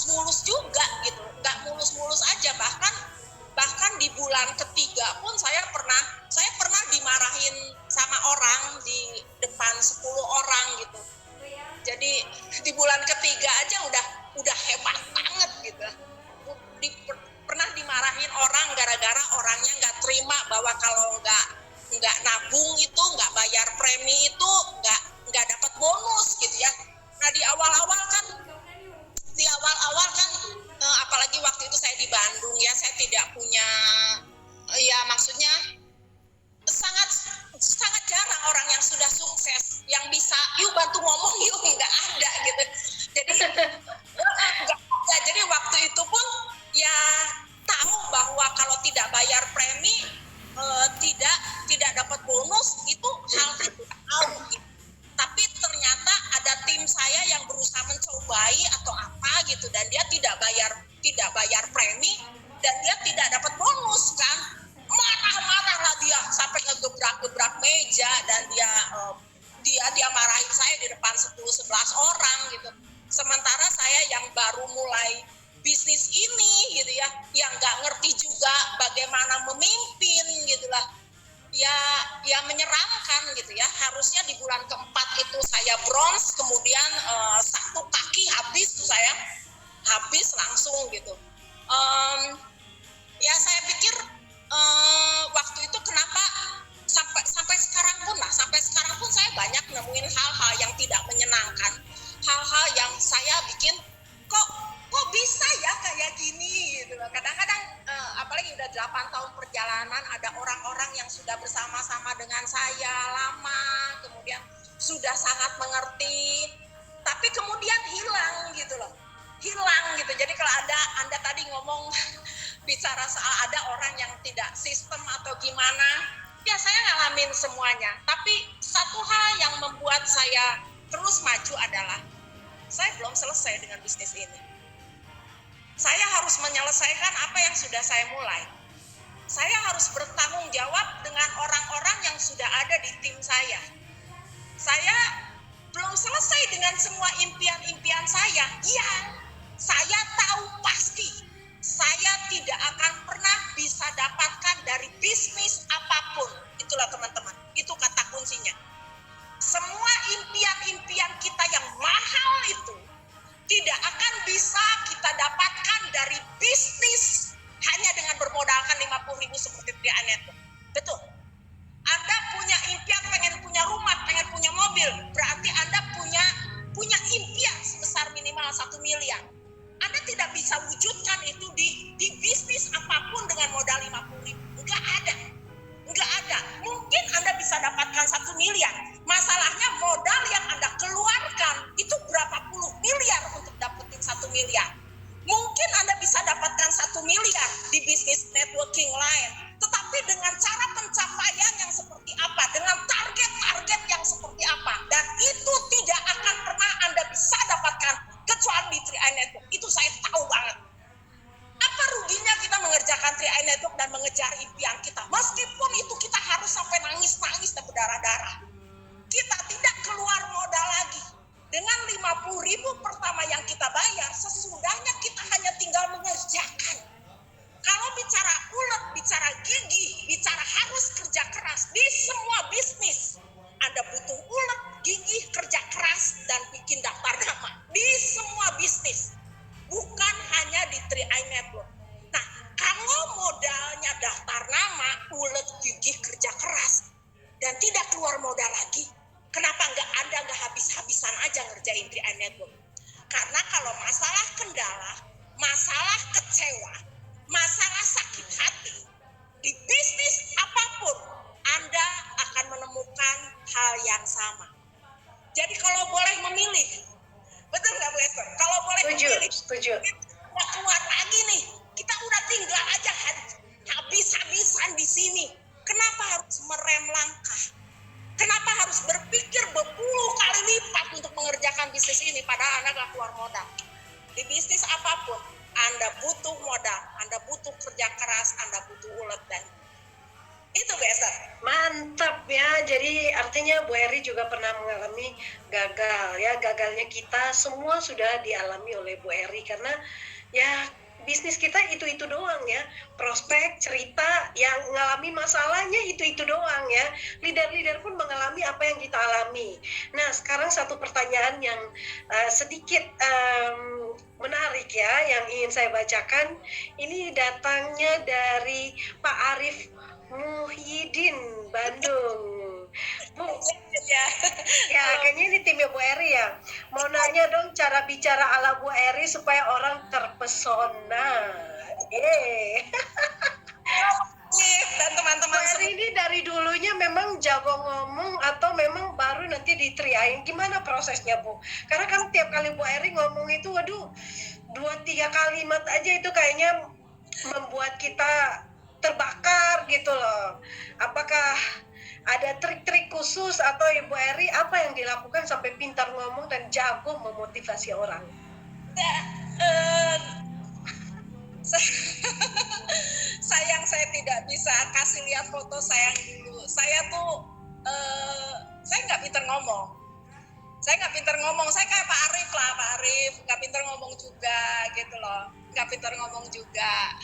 mulus-mulus juga gitu, nggak mulus-mulus aja. Bahkan di bulan ketiga pun saya pernah dimarahin sama orang di depan 10 orang gitu. Jadi di bulan ketiga aja udah hebat banget gitu. Pernah dimarahin orang gara-gara orangnya nggak terima bahwa kalau nggak nabung itu, nggak bayar premi itu nggak dapat bonus gitu ya. Nah di awal-awal kan apalagi waktu itu saya di Bandung ya, saya tidak punya ya maksudnya sangat jarang orang yang sudah sukses yang bisa yuk bantu ngomong yuk, nggak ada gitu. Jadi nggak ada. Jadi waktu itu pun ya tahu bahwa kalau tidak bayar premi tidak dapat bonus, itu hal yang tahu gitu. Tapi ternyata ada tim saya yang berusaha mencobai atau apa gitu, dan dia tidak bayar premi dan dia tidak dapat bonus kan. Marah lah dia sampai ngegebrak meja, dan dia marahin saya di depan 10-11 orang gitu. Sementara saya yang baru mulai bisnis ini gitu ya, yang nggak ngerti juga bagaimana memimpin gitulah. Ya menyeramkan gitu ya. Harusnya di bulan keempat itu saya bronze, kemudian satu kaki habis tuh saya langsung gitu. Ya saya pikir waktu itu kenapa sampai sekarang pun saya banyak nemuin hal-hal yang tidak menyenangkan, hal-hal yang saya bikin kok bisa ya kayak gini gitu. Kadang-kadang apalagi udah 8 tahun perjalanan, ada orang-orang yang sudah bersama-sama dengan saya lama, kemudian sudah sangat mengerti, tapi kemudian hilang gitu. Jadi kalau Anda tadi ngomong bicara soal ada orang yang tidak sistem atau gimana, ya saya ngalamin semuanya. Tapi satu hal yang membuat saya terus maju adalah saya belum selesai dengan bisnis ini. Saya harus menyelesaikan apa yang sudah saya mulai. Saya harus bertanggung jawab dengan orang-orang yang sudah ada di tim saya. Saya belum selesai dengan semua impian-impian saya. Yang saya tahu pasti saya tidak akan pernah bisa dapatkan dari bisnis apapun. Itulah teman-teman, itu kata kuncinya. Semua impian-impian kita yang mahal itu tidak akan bisa kita dapatkan dari bisnis hanya dengan bermodalkan 50.000 seperti Trian Network. Betul. Anda punya impian pengen punya rumah, pengen punya mobil, berarti Anda punya impian sebesar minimal 1 miliar. Anda tidak bisa wujudkan itu di bisnis apapun dengan modal 50.000. Enggak ada. Mungkin Anda bisa dapatkan 1 miliar. Masalahnya modal yang Anda keluarkan itu berapa puluh miliar untuk dapetin 1 miliar. Mungkin Anda bisa dapatkan 1 miliar di bisnis networking lain. Tetapi dengan cara pencapaian yang seperti apa, dengan target-target yang seperti apa, dan itu tidak akan pernah Anda bisa dapatkan kecuali di 3i Network. Itu saya tahu banget. Apa ruginya kita mengerjakan 3i Network dan mengejar impian kita? Meskipun itu kita harus sampai nangis-nangis dan berdarah-darah. Kita tidak keluar modal lagi. Dengan 50.000 pertama yang kita bayar, sesudahnya kita hanya tinggal mengerjakan. Kalau bicara ulet, bicara gigih, bicara harus kerja keras di semua bisnis, Anda butuh ulet, gigih, kerja keras, dan bikin daftar nama. Di semua bisnis, bukan hanya di 3i Network. Nah, kalau modalnya daftar nama, ulet, gigih, kerja keras, dan tidak keluar modal lagi, kenapa Anda nggak habis-habisan aja ngerjain 3i Network? Karena kalau masalah kendala, masalah kecewa, masalah sakit hati, di bisnis apapun, Anda akan menemukan hal yang sama. Jadi kalau boleh memilih, betul nggak Bu Esther? Kalau boleh memilih, setuju. Nggak kuat lagi nih, kita udah tinggal aja habis-habisan di sini. Kenapa harus merem langkah? Kenapa harus berpikir berpuluh kali lipat untuk mengerjakan bisnis ini padahal Anda nggak keluar modal? Di bisnis apapun, Anda butuh modal, Anda butuh kerja keras, Anda butuh ulet, dan Itu biasa. Mantap ya, jadi artinya Bu Eri juga pernah mengalami gagal ya, gagalnya kita semua sudah dialami oleh Bu Eri karena ya bisnis kita itu doang ya, prospek, cerita, yang ngalami masalahnya itu doang ya. Leader-leader pun mengalami apa yang kita alami. Nah sekarang satu pertanyaan yang sedikit menarik ya, yang ingin saya bacakan. Ini datangnya dari Pak Arif Muhyiddin, Bandung. Bu, Ya. ya kayaknya ini timnya Bu Eri ya. Mau nanya dong cara bicara ala Bu Eri supaya orang terpesona. Dan Bu teman-teman Eri ini dari dulunya memang jago ngomong atau memang baru nanti diteriain? Gimana prosesnya Bu? Karena kan tiap kali Bu Eri ngomong itu, waduh, 2-3 kalimat aja itu kayaknya membuat kita terbakar gitu loh. Apakah ada trik-trik khusus atau Ibu Eri apa yang dilakukan sampai pintar ngomong dan jago memotivasi orang? Sayang saya tidak bisa kasih lihat foto saya dulu. Saya tuh saya nggak pintar ngomong. Saya nggak pintar ngomong. Saya kayak Pak Arif lah, Pak Arif nggak pintar ngomong juga gitu loh. Nggak pintar ngomong juga.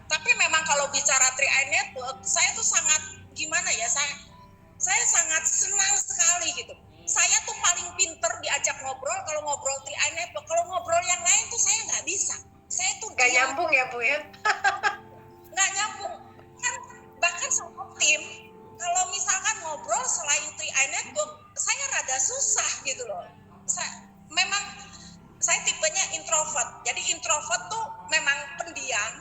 Tapi memang kalau bicara 3i Network, saya tuh sangat gimana ya? Saya sangat senang sekali gitu. Saya tuh paling pinter diajak ngobrol kalau ngobrol 3i Network. Kalau ngobrol yang lain tuh saya nggak bisa. Saya tuh nggak nyambung ya Bu ya? nggak nyambung. Kan bahkan sama tim, kalau misalkan ngobrol selain 3i Network, saya rada susah gitu loh. Memang saya tipenya introvert. Jadi introvert tuh memang pendiam,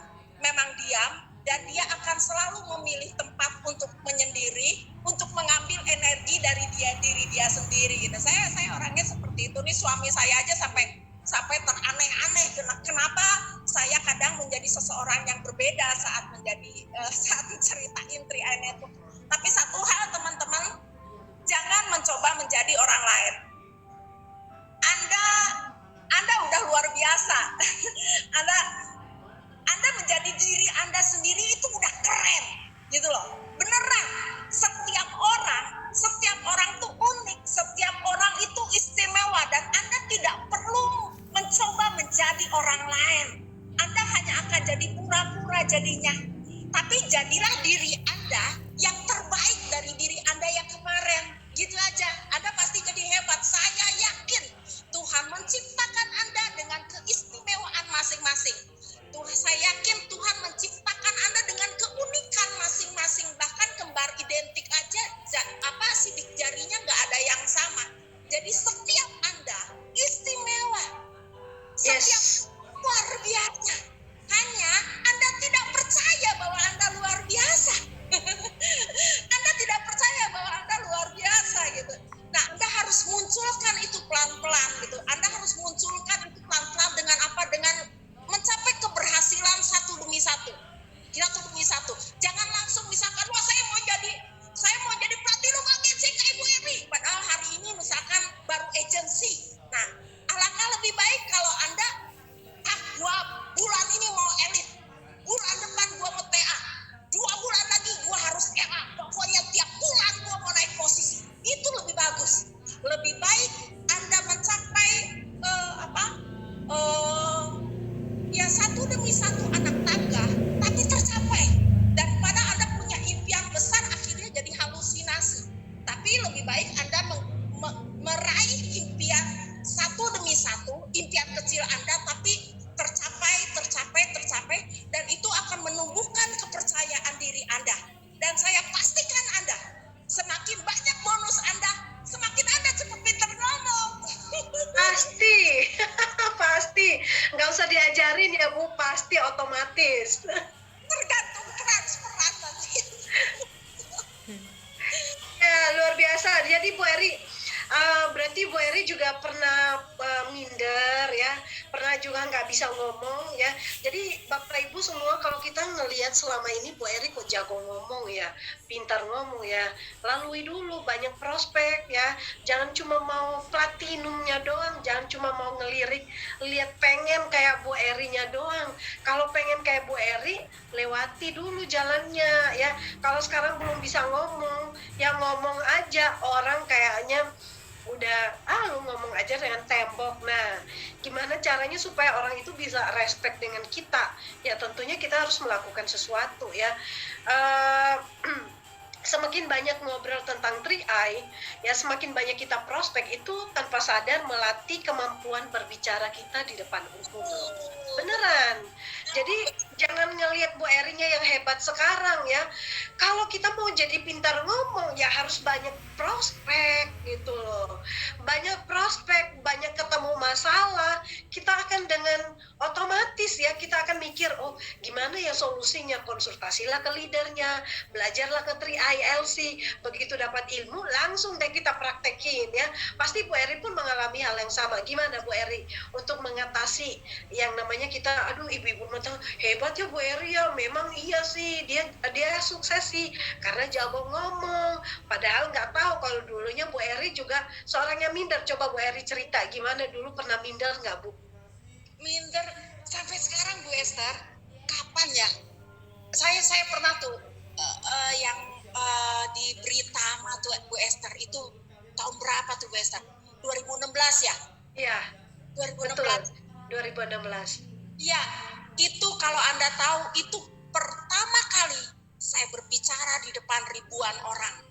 memang diam, dan dia akan selalu memilih tempat untuk menyendiri, untuk mengambil energi dari diri dia sendiri gitu. Saya orangnya seperti itu. Nih suami saya aja sampai teraneh-aneh kenapa saya kadang menjadi seseorang yang berbeda saat ceritain 3i Network. Tapi satu hal teman-teman, jangan mencoba menjadi orang lain. Anda udah luar biasa. Anda menjadi diri Anda sendiri itu udah keren gitu loh. Beneran, setiap orang tuh unik, setiap orang itu istimewa, dan Anda tidak perlu mencoba menjadi orang lain. Anda hanya akan jadi pura-pura jadinya. Tapi jadilah diri Anda yang terbaik dari diri Anda yang kemarin. Gitu aja, Anda pasti jadi hebat. Saya yakin Tuhan menciptakan Anda dengan keistimewaan masing-masing. Saya yakin Tuhan menciptakan Anda dengan keunikan masing-masing. Bahkan kembar identik aja, sidik jarinya nggak ada yang sama. Jadi setiap Anda istimewa. Setiap luar biasa. Hanya Anda tidak percaya bahwa Anda luar biasa. Anda tidak percaya bahwa Anda luar biasa gitu. Nah, Anda harus munculkan itu pelan-pelan gitu. Anda harus munculkan itu pelan-pelan dengan apa? Dengan mencapai keberhasilan satu demi satu. Jangan langsung misalkan, wah saya mau jadi platinum agensi kayak Ibu Eri. Padahal hari ini misalkan baru agensi. Nah, alangkah lebih baik kalau Anda gua bulan ini mau elit, bulan depan gua mau TA, 2 bulan lagi gua harus TA, pokoknya tiap bulan gua mau naik posisi. Itu lebih bagus. Lebih baik Anda mencapai ya satu demi satu anak tangga, tapi tercapai, daripada Anda punya impian besar akhirnya jadi halusinasi. Tapi lebih baik Anda meraih impian satu demi satu, impian kecil Anda, tapi tercapai, dan itu akan menumbuhkan kepercayaan diri Anda. Dan saya pastikan Anda, semakin banyak bonus Anda, semakin Anda cepat pintar ngomong. Pasti, nggak usah diajarin ya Bu, pasti otomatis. Tergantung transferan nanti. Ya luar biasa. Jadi Bu Eri, berarti Bu Eri juga pernah minder ya, pernah juga nggak bisa ngomong ya. Jadi Bapak Ibu semua, kalau kita ngelihat selama ini Bu Eri kok jago ngomong ya, pintar ngomong ya, lalui dulu banyak prospek ya. Jangan cuma mau platinumnya doang, jangan cuma mau ngelirik, lihat pengen kayak Bu Erinya doang. Kalau pengen kayak Bu Eri, lewati dulu jalannya ya. Kalau sekarang belum bisa ngomong, ya ngomong aja, orang kayaknya udah lu ngomong aja dengan tembok. Nah, gimana caranya supaya orang itu bisa respect dengan kita? Ya tentunya kita harus melakukan sesuatu ya. Eh, Semakin banyak ngobrol tentang 3i, ya semakin banyak kita prospek, itu tanpa sadar melatih kemampuan berbicara kita di depan umum. Beneran. Jadi jangan ngelihat Bu Erinya yang hebat sekarang ya. Kalau kita mau jadi pintar ngomong ya harus banyak prospek gitu loh. Banyak prospek, banyak ketemu masalah, kita akan dengan otomatis ya kita akan mikir, oh gimana ya solusinya, konsultasilah ke leadernya, belajarlah ke 3ILC, begitu dapat ilmu langsung deh kita praktekin ya. Pasti Bu Eri pun mengalami hal yang sama. Gimana Bu Eri untuk mengatasi yang namanya kita, aduh ibu-ibu tahu hebat ya Bu Eri ya, memang iya sih dia sukses sih karena jago ngomong, padahal nggak tahu kalau dulunya Bu Eri juga seorang yang minder. Coba Bu Eri cerita gimana dulu, pernah minder nggak Bu? Minder sampai sekarang Bu Esther. Kapan ya? Saya pernah tuh yang di berita sama tuh Bu Esther itu tahun berapa tuh Bu Esther? 2016 ya? Iya. 2016. Betul. 2016. Iya, itu kalau Anda tahu itu pertama kali saya berbicara di depan ribuan orang.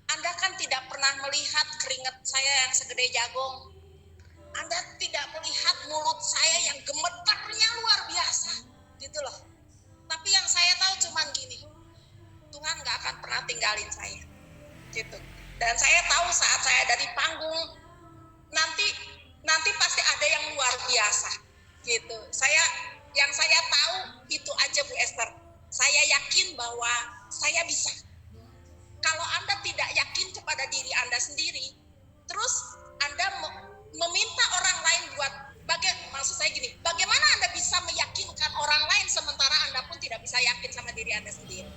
Anda kan tidak pernah melihat keringat saya yang segede jagung. Anda tidak melihat mulut saya yang gemetarnya luar biasa, gitu loh. Tapi yang saya tahu cuman gini, Tuhan nggak akan pernah tinggalin saya, gitu. Dan saya tahu saat saya dari panggung, nanti pasti ada yang luar biasa, gitu. Yang saya tahu itu aja Bu Esther. Saya yakin bahwa saya bisa. Kalau Anda tidak yakin kepada diri Anda sendiri, terus Anda meminta orang lain buat maksud saya gini, bagaimana Anda bisa meyakinkan orang lain sementara Anda pun tidak bisa yakin sama diri Anda sendiri?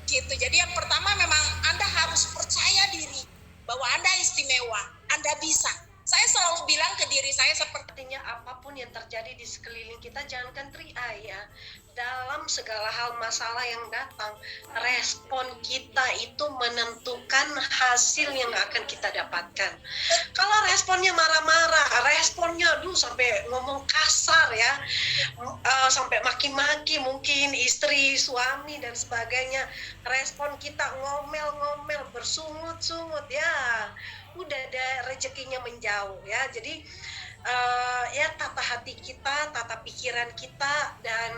Gitu. Jadi yang pertama memang Anda harus percaya diri bahwa Anda istimewa, Anda bisa. Saya selalu bilang ke diri saya sepertinya apapun yang terjadi di sekeliling kita, jangankan 3i ya, dalam segala hal masalah yang datang, respon kita itu menentukan hasil yang akan kita dapatkan. Kalau responnya marah-marah, responnya sampai ngomong kasar ya, sampai maki-maki mungkin istri, suami dan sebagainya, respon kita ngomel-ngomel, bersungut-sungut ya, udah ada rezekinya menjauh ya. Jadi ya tata hati kita, tata pikiran kita, dan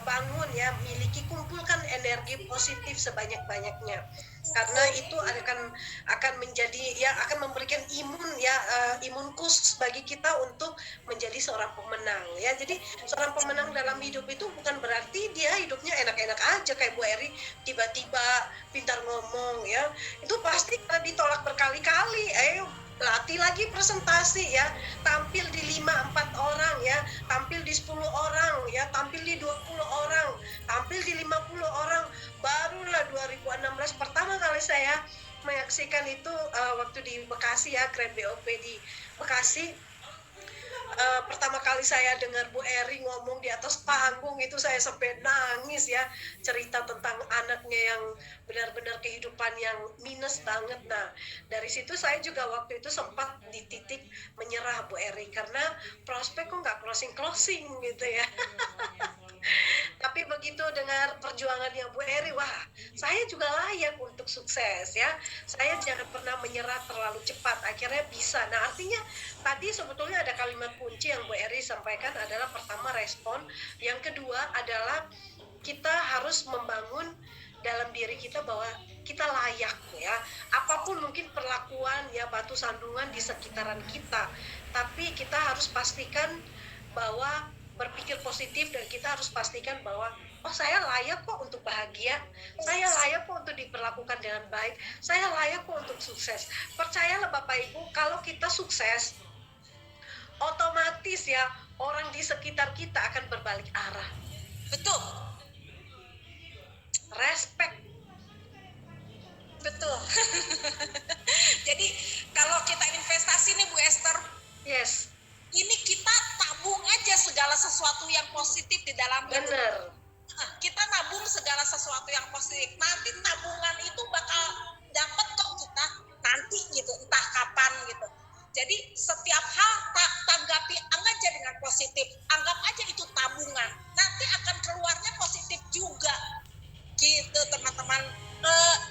bangun ya, kumpulkan energi positif sebanyak-banyaknya, karena itu akan menjadi ya, akan memberikan imun khusus bagi kita untuk menjadi seorang pemenang ya. Jadi seorang pemenang dalam hidup itu bukan berarti dia hidupnya enak-enak aja kayak Bu Eri tiba-tiba pintar ngomong ya, itu pasti ditolak berkali-kali. Latih lagi presentasi ya, tampil di 5-4 orang ya, tampil di 10 orang ya, tampil di 20 orang, tampil di 50 orang. Barulah 2016 pertama kali saya menyaksikan itu, waktu di Bekasi ya, Grand BOP di Bekasi. Pertama kali saya dengar Bu Eri ngomong di atas panggung itu, saya sampai nangis ya, cerita tentang anaknya yang benar-benar kehidupan yang minus banget. Nah dari situ saya juga waktu itu sempat di titik menyerah Bu Eri, karena prospek kok nggak closing gitu ya. Tapi begitu dengar perjuangannya Bu Eri, wah saya juga layak untuk sukses ya. Saya jangan pernah menyerah terlalu cepat, akhirnya bisa. Nah artinya tadi sebetulnya ada kalimat kunci yang Bu Eri sampaikan, adalah pertama respon, yang kedua adalah kita harus membangun dalam diri kita bahwa kita layak ya. Apapun mungkin perlakuan ya, batu sandungan di sekitaran kita, tapi kita harus pastikan bahwa berpikir positif, dan kita harus pastikan bahwa oh saya layak kok untuk bahagia, saya layak kok untuk diperlakukan dengan baik, saya layak kok untuk sukses. Percayalah Bapak Ibu, kalau kita sukses, otomatis ya orang di sekitar kita akan berbalik arah. Betul, Respect. betul. Jadi kalau kita investasi nih Bu Esther, Yes, ini kita tabung aja segala sesuatu yang positif di dalam hidup. benar. Kita nabung segala sesuatu yang positif. Nanti tabungan itu bakal dapat kok kita nanti gitu, entah kapan gitu. Jadi setiap hal tanggapi aja dengan positif. Anggap aja itu tabungan. Nanti akan keluarnya positif juga. Gitu teman-teman.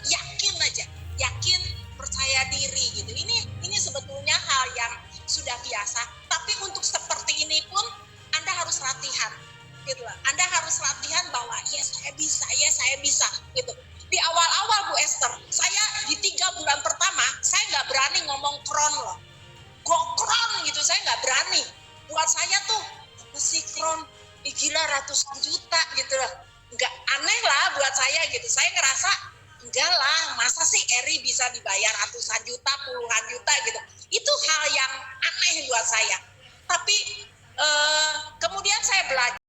Yakin aja, yakin, percaya diri gitu. Ini sebetulnya hal yang sudah biasa. Tapi untuk seperti ini pun Anda harus latihan. Gitu lah. Anda harus latihan bahwa ya saya bisa gitu. Di awal-awal Bu Esther, saya di 3 bulan pertama saya nggak berani ngomong kron loh, gokron gitu, saya nggak berani. Buat saya tuh apa sih kron, gila ratusan juta gitu loh, nggak, aneh lah buat saya gitu. Saya ngerasa enggak lah, masa sih Eri bisa dibayar ratusan juta, puluhan juta gitu. Itu hal yang aneh buat saya. Tapi kemudian saya belajar